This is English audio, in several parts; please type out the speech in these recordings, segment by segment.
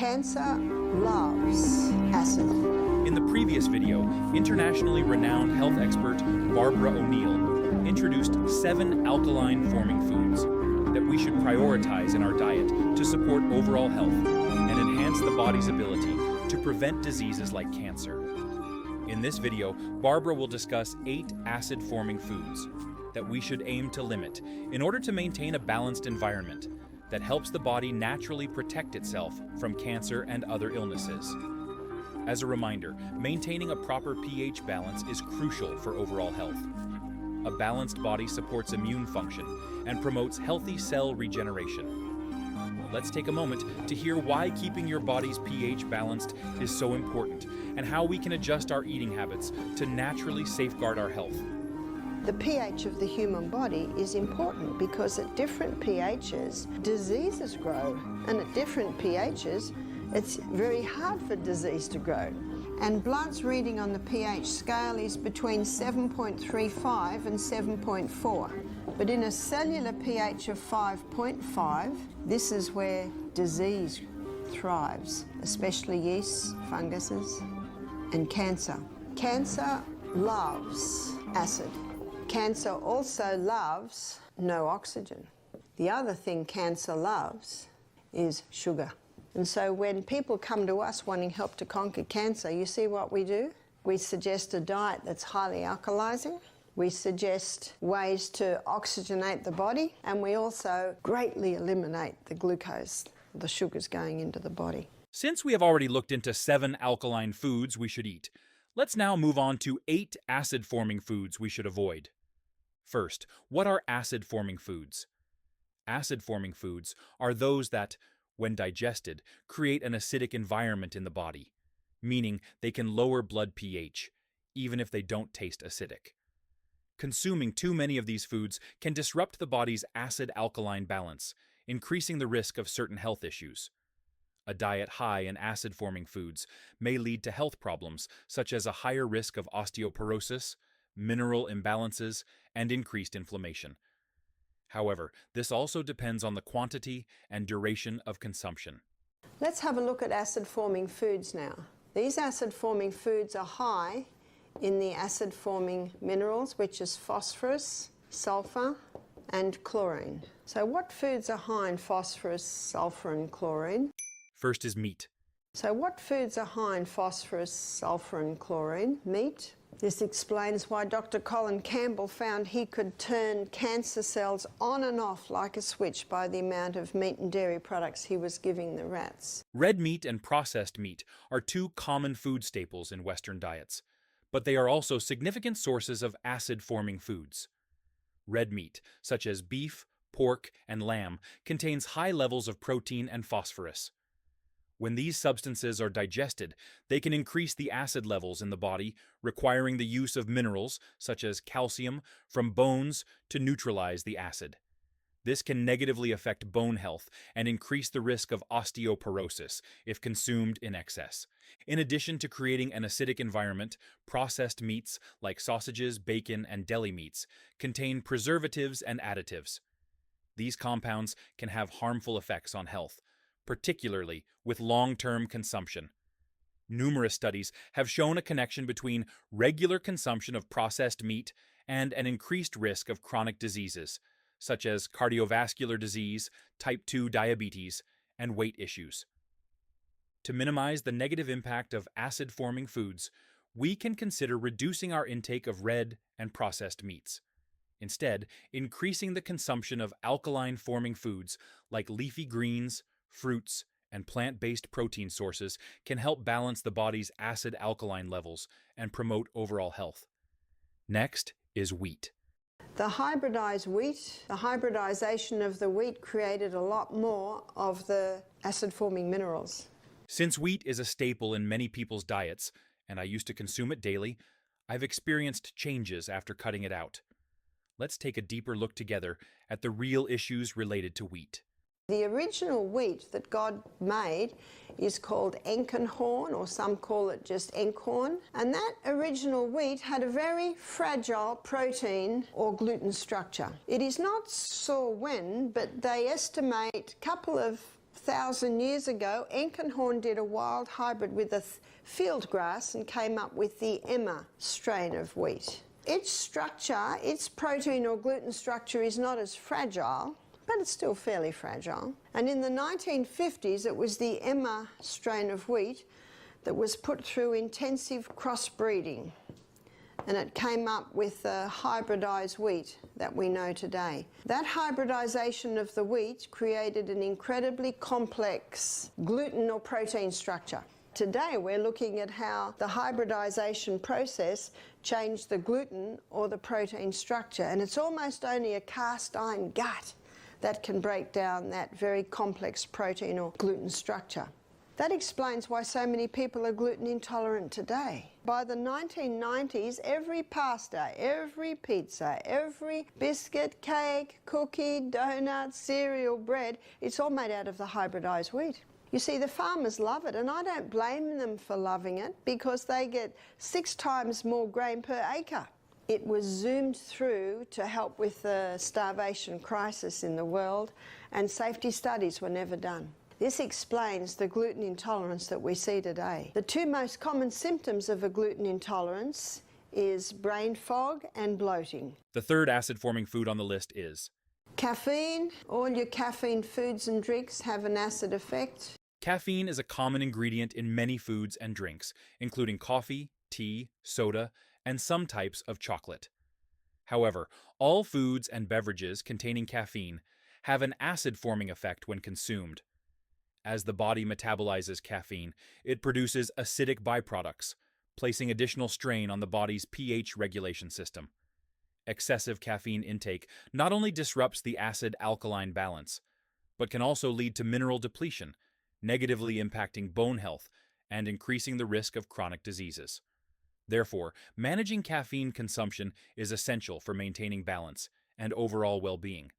Cancer loves acid. In the previous video, internationally renowned health expert Barbara O'Neill introduced 7 alkaline-forming foods that we should prioritize in our diet to support overall health and enhance the body's ability to prevent diseases like cancer. In this video, Barbara will discuss 8 acid-forming foods that we should aim to limit in order to maintain a balanced environment that helps the body naturally protect itself from cancer and other illnesses. As a reminder, maintaining a proper pH balance is crucial for overall health. A balanced body supports immune function and promotes healthy cell regeneration. Let's take a moment to hear why keeping your body's pH balanced is so important and how we can adjust our eating habits to naturally safeguard our health. The pH of the human body is important because at different pHs, diseases grow, and at different pHs, it's very hard for disease to grow. And blood's reading on the pH scale is between 7.35 and 7.4. But in a cellular pH of 5.5, this is where disease thrives, especially yeasts, funguses, and cancer. Cancer loves acid. Cancer also loves no oxygen. The other thing cancer loves is sugar. And so when people come to us wanting help to conquer cancer, you see what we do? We suggest a diet that's highly alkalizing. We suggest ways to oxygenate the body, and we also greatly eliminate the glucose, the sugars going into the body. Since we have already looked into 7 alkaline foods we should eat, let's now move on to 8 acid-forming foods we should avoid. First, what are acid-forming foods? Acid-forming foods are those that, when digested, create an acidic environment in the body, meaning they can lower blood pH, even if they don't taste acidic. Consuming too many of these foods can disrupt the body's acid-alkaline balance, increasing the risk of certain health issues. A diet high in acid-forming foods may lead to health problems such as a higher risk of osteoporosis, mineral imbalances, and increased inflammation. However, this also depends on the quantity and duration of consumption. Let's have a look at acid-forming foods now. These acid-forming foods are high in the acid-forming minerals, which is phosphorus, sulfur, and chlorine. So what foods are high in phosphorus, sulfur, and chlorine? First is meat. So what foods are high in phosphorus, sulfur, and chlorine? Meat. This explains why Dr. Colin Campbell found he could turn cancer cells on and off like a switch by the amount of meat and dairy products he was giving the rats. Red meat and processed meat are 2 common food staples in Western diets, but they are also significant sources of acid-forming foods. Red meat, such as beef, pork, and lamb, contains high levels of protein and phosphorus. When these substances are digested, they can increase the acid levels in the body, requiring the use of minerals, such as calcium, from bones to neutralize the acid. This can negatively affect bone health and increase the risk of osteoporosis if consumed in excess. In addition to creating an acidic environment, processed meats like sausages, bacon, and deli meats contain preservatives and additives. These compounds can have harmful effects on health, particularly with long-term consumption. Numerous studies have shown a connection between regular consumption of processed meat and an increased risk of chronic diseases, such as cardiovascular disease, type 2 diabetes, and weight issues. To minimize the negative impact of acid-forming foods, we can consider reducing our intake of red and processed meats. Instead, increasing the consumption of alkaline-forming foods like leafy greens, fruits, and plant-based protein sources can help balance the body's acid-alkaline levels and promote overall health. Next is wheat. The hybridized wheat, the hybridization of the wheat created a lot more of the acid-forming minerals. Since wheat is a staple in many people's diets, and I used to consume it daily, I've experienced changes after cutting it out. Let's take a deeper look together at the real issues related to wheat. The original wheat that God made is called Enkenhorn, or some call it just Enkhorn. And that original wheat had a very fragile protein or gluten structure. It is not sure when, but they estimate a couple of 1,000 years ago, Enkenhorn did a wild hybrid with a field grass and came up with the Emma strain of wheat. Its structure, its protein or gluten structure is not as fragile, but it's still fairly fragile. And in the 1950s, it was the Emma strain of wheat that was put through intensive crossbreeding, and it came up with the hybridized wheat that we know today. That hybridization of the wheat created an incredibly complex gluten or protein structure. Today we're looking at how the hybridization process changed the gluten or the protein structure, and it's almost only a cast iron gut that can break down that very complex protein or gluten structure. That explains why so many people are gluten intolerant today. By the 1990s, every pasta, every pizza, every biscuit, cake, cookie, donut, cereal, bread, it's all made out of the hybridized wheat. You see, the farmers love it, and I don't blame them for loving it because they get 6 times more grain per acre. It was zoomed through to help with the starvation crisis in the world, and safety studies were never done. This explains the gluten intolerance that we see today. The 2 most common symptoms of a gluten intolerance is brain fog and bloating. The third acid-forming food on the list is Caffeine. All your caffeine foods and drinks have an acid effect. caffeine is a common ingredient in many foods and drinks, including coffee, tea, soda, and some types of chocolate. However, all foods and beverages containing caffeine have an acid-forming effect when consumed. As the body metabolizes caffeine, it produces acidic byproducts, placing additional strain on the body's pH regulation system. Excessive caffeine intake not only disrupts the acid-alkaline balance, but can also lead to mineral depletion, negatively impacting bone health and increasing the risk of chronic diseases. Therefore, managing caffeine consumption is essential for maintaining balance and overall well-being.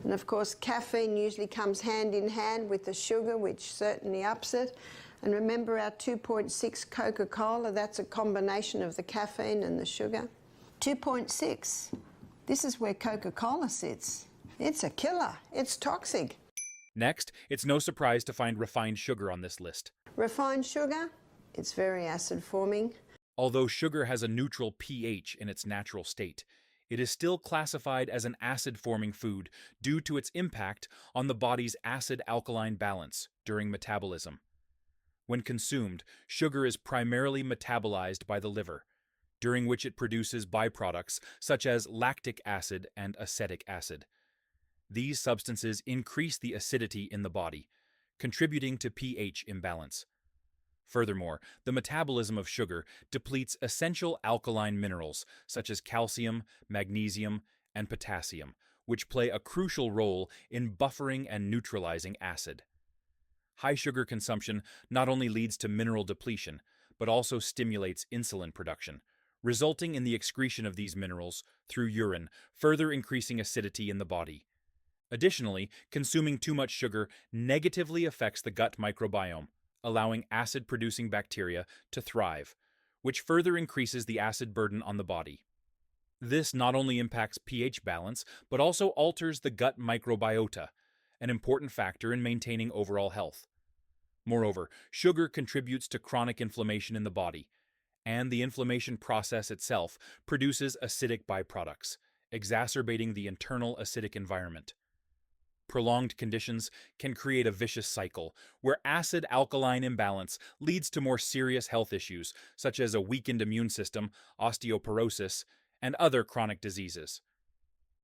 And of course, caffeine usually comes hand in hand with the sugar, which certainly ups it. And remember our 2.6 Coca-Cola, that's a combination of the caffeine and the sugar. 2.6, this is where Coca-Cola sits. It's a killer, it's toxic. Next, it's no surprise to find refined sugar on this list. Refined sugar, it's very acid-forming. Although sugar has a neutral pH in its natural state, it is still classified as an acid-forming food due to its impact on the body's acid-alkaline balance during metabolism. When consumed, sugar is primarily metabolized by the liver, during which it produces byproducts such as lactic acid and acetic acid. These substances increase the acidity in the body, contributing to pH imbalance. Furthermore, the metabolism of sugar depletes essential alkaline minerals such as calcium, magnesium, and potassium, which play a crucial role in buffering and neutralizing acid. High sugar consumption not only leads to mineral depletion, but also stimulates insulin production, resulting in the excretion of these minerals through urine, further increasing acidity in the body. Additionally, consuming too much sugar negatively affects the gut microbiome, allowing acid-producing bacteria to thrive, which further increases the acid burden on the body. This not only impacts pH balance, but also alters the gut microbiota, an important factor in maintaining overall health. Moreover, sugar contributes to chronic inflammation in the body, and the inflammation process itself produces acidic byproducts, exacerbating the internal acidic environment. Prolonged conditions can create a vicious cycle where acid-alkaline imbalance leads to more serious health issues such as a weakened immune system, osteoporosis, and other chronic diseases.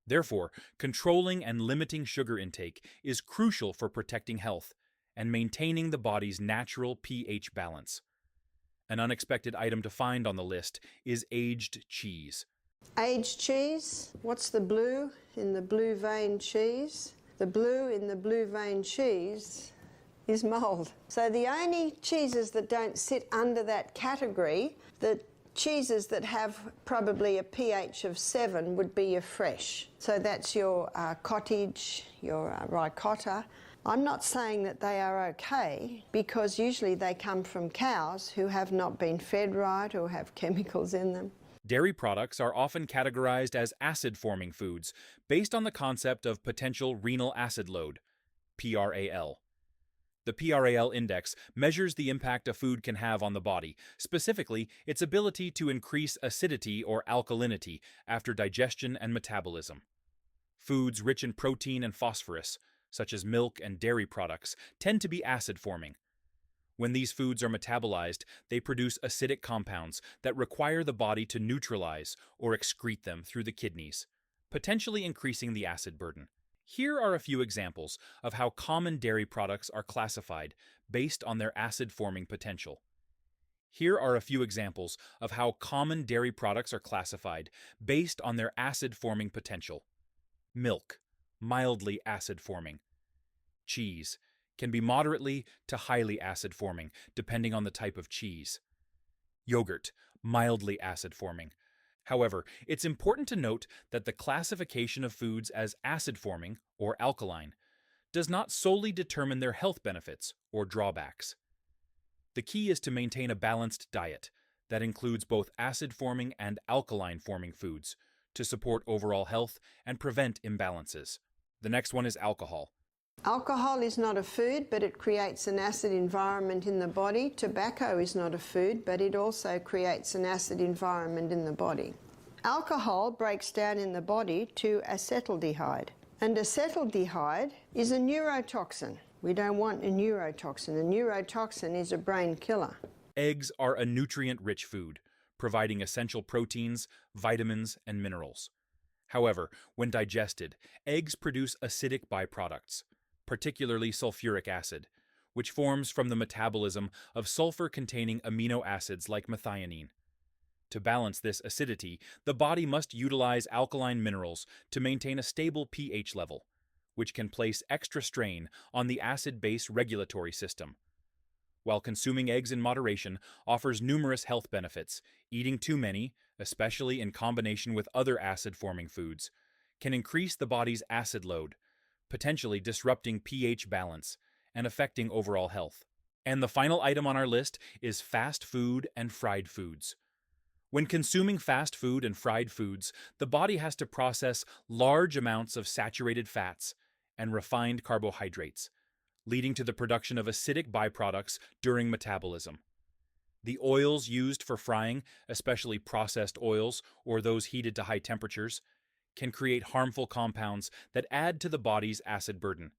Therefore, controlling and limiting sugar intake is crucial for protecting health and maintaining the body's natural pH balance. An unexpected item to find on the list is aged cheese. Aged cheese, what's the blue in the blue vein cheese? The blue in the blue vein cheese is mould. So the only cheeses that don't sit under that category, the cheeses that have probably a pH of 7 would be your fresh. So that's your cottage, your ricotta. I'm not saying that they are okay because usually they come from cows who have not been fed right or have chemicals in them. Dairy products are often categorized as acid-forming foods based on the concept of potential renal acid load, PRAL. The PRAL index measures the impact a food can have on the body, specifically its ability to increase acidity or alkalinity after digestion and metabolism. Foods rich in protein and phosphorus, such as milk and dairy products, tend to be acid-forming. When these foods are metabolized, they produce acidic compounds that require the body to neutralize or excrete them through the kidneys, potentially increasing the acid burden. Here are a few examples of how common dairy products are classified based on their acid-forming potential. Here are a few examples of how common dairy products are classified based on their acid-forming potential. Milk, mildly acid-forming. Cheese can be moderately to highly acid-forming, depending on the type of cheese. Yogurt, mildly acid-forming. However, it's important to note that the classification of foods as acid-forming or alkaline does not solely determine their health benefits or drawbacks. The key is to maintain a balanced diet that includes both acid-forming and alkaline-forming foods to support overall health and prevent imbalances. The next one is alcohol. Alcohol is not a food, but it creates an acid environment in the body. Tobacco is not a food, but it also creates an acid environment in the body. Alcohol breaks down in the body to acetaldehyde, and acetaldehyde is a neurotoxin. We don't want a neurotoxin. A neurotoxin is a brain killer. Eggs are a nutrient-rich food, providing essential proteins, vitamins, and minerals. However, when digested, eggs produce acidic byproducts, particularly sulfuric acid, which forms from the metabolism of sulfur-containing amino acids like methionine. To balance this acidity, the body must utilize alkaline minerals to maintain a stable pH level, which can place extra strain on the acid-base regulatory system. While consuming eggs in moderation offers numerous health benefits, eating too many, especially in combination with other acid-forming foods, can increase the body's acid load, potentially disrupting pH balance and affecting overall health. And the final item on our list is fast food and fried foods. When consuming fast food and fried foods, the body has to process large amounts of saturated fats and refined carbohydrates, leading to the production of acidic byproducts during metabolism. The oils used for frying, especially processed oils or those heated to high temperatures, can create harmful compounds that add to the body's acid burden.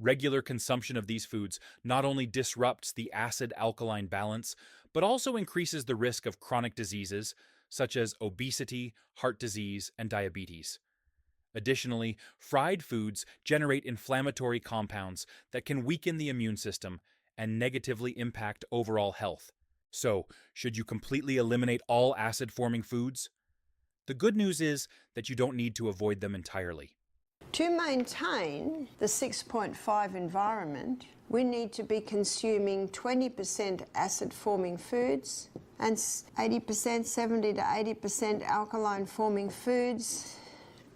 Regular consumption of these foods not only disrupts the acid-alkaline balance, but also increases the risk of chronic diseases such as obesity, heart disease, and diabetes. Additionally, fried foods generate inflammatory compounds that can weaken the immune system and negatively impact overall health. So, should you completely eliminate all acid-forming foods? The good news is that you don't need to avoid them entirely. To maintain the 6.5 environment, we need to be consuming 20% acid-forming foods and 80%, 70 to 80% alkaline-forming foods.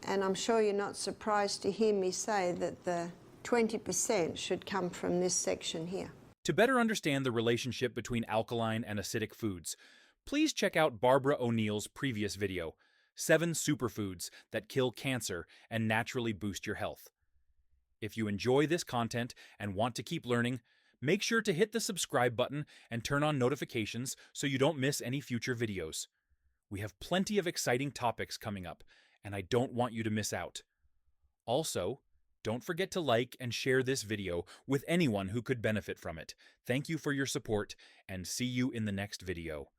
And I'm sure you're not surprised to hear me say that the 20% should come from this section here. To better understand the relationship between alkaline and acidic foods, please check out Barbara O'Neill's previous video, 7 Superfoods That Kill Cancer and Naturally Boost Your Health. If you enjoy this content and want to keep learning, make sure to hit the subscribe button and turn on notifications so you don't miss any future videos. We have plenty of exciting topics coming up, and I don't want you to miss out. Also, don't forget to like and share this video with anyone who could benefit from it. Thank you for your support, and see you in the next video.